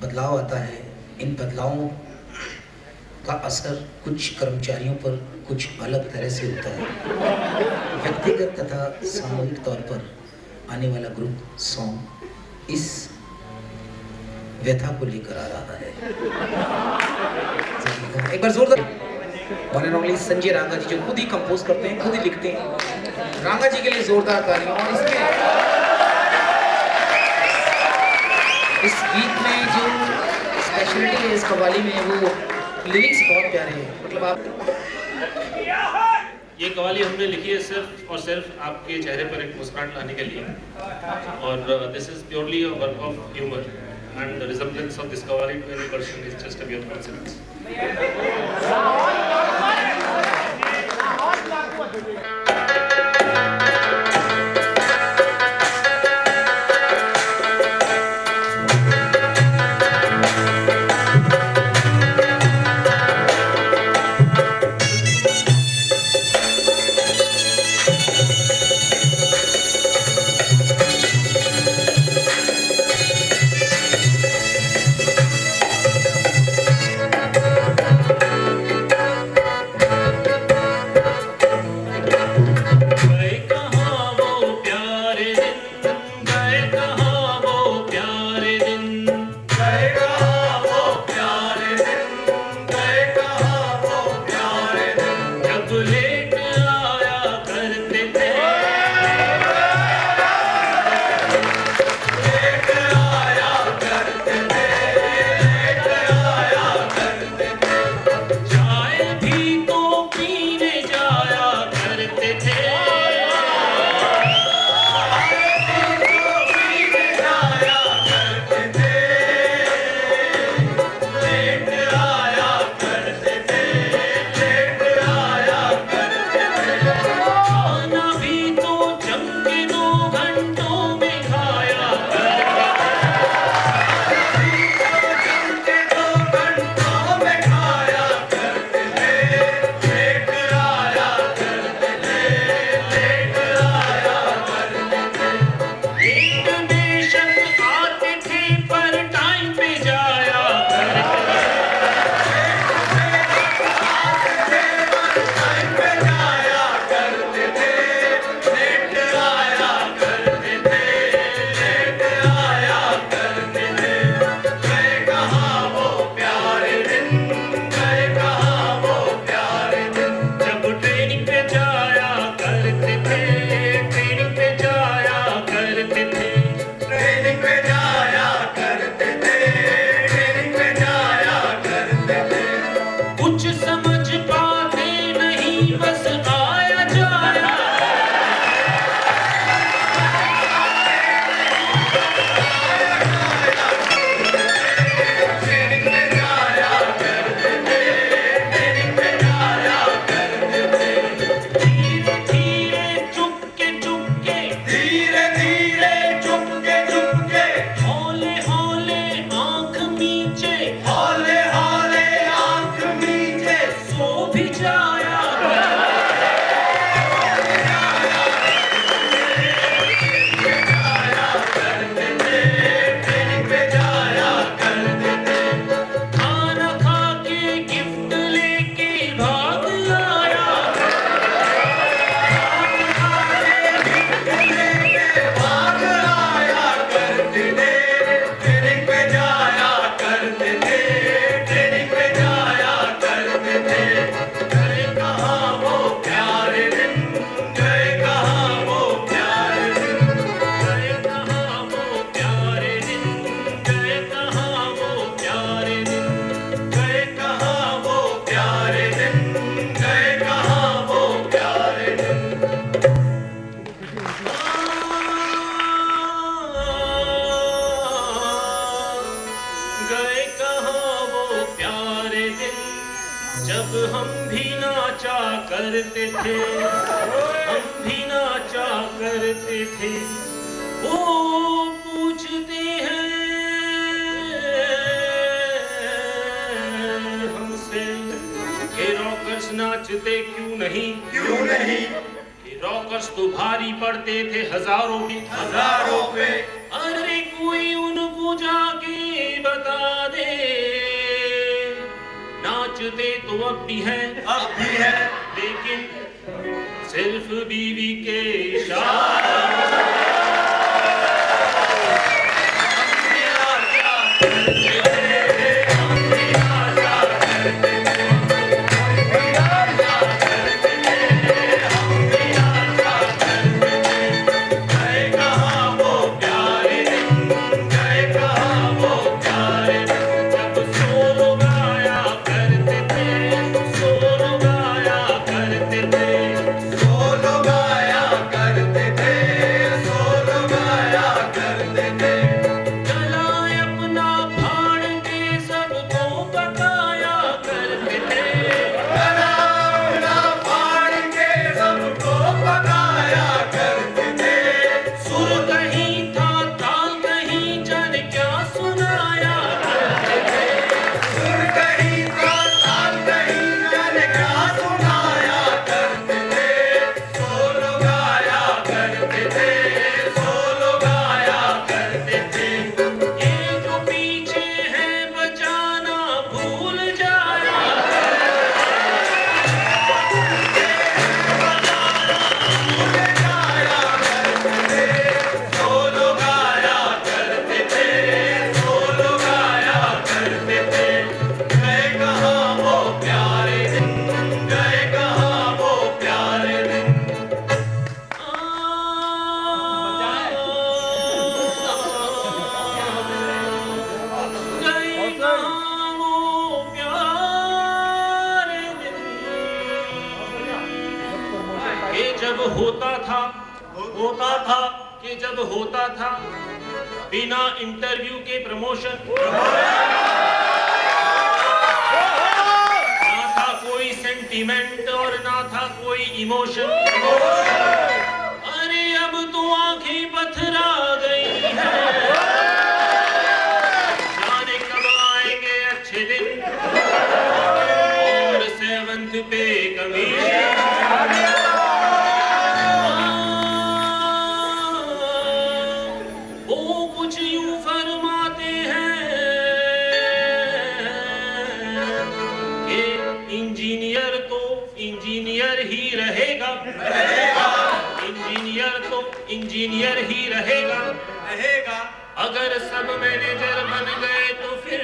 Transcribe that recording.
बदलाव आता है, इन बदलावों का असर कुछ कर्मचारियों पर कुछ अलग तरह से होता है। व्यक्तिगत तथा सामूहिक तौर पर आने वाला ग्रुप सॉन्ग इस व्यथा को लेकर आ रहा है। एक बार जोरदार वन एंड ओनली संजय रांगा जी, जो खुद ही कंपोज करते हैं, खुद ही लिखते हैं। रांगा जी के लिए जोरदार तालियां। और इस गीत में जो स्पेशलिटी है इस कव्वाली में, वो लिरिक्स बहुत प्यारे हैं। मतलब आप ये कव्वाली हमने लिखी है सिर्फ और सिर्फ आपके चेहरे पर एक मुस्कुराहट लाने के लिए, और this is purely a work of humour and the resemblance of this qawwali to any person is just a mere coincidence. जब हम भी नाचा करते थे, हम भी नाचा करते थे। वो पूछते हैं हमसे कि रॉकर्स नाचते क्यों नहीं, क्यों नहीं? कि रॉकर्स तो भारी पड़ते थे हजारों पे। हजारों पे। अरे कोई उनको जाके बता अब भी है, लेकिन सिर्फ बीवी के इशारे। जब होता था बिना इंटरव्यू के प्रमोशन, ना था कोई सेंटीमेंट और ना था कोई इमोशन। अरे अब तो आंखें पथरा गई हैं, जाने कब आएंगे अच्छे दिन और 7th पे कमीशन। इंजीनियर ही रहेगा। अगर सब मैनेजर बन गए तो फिर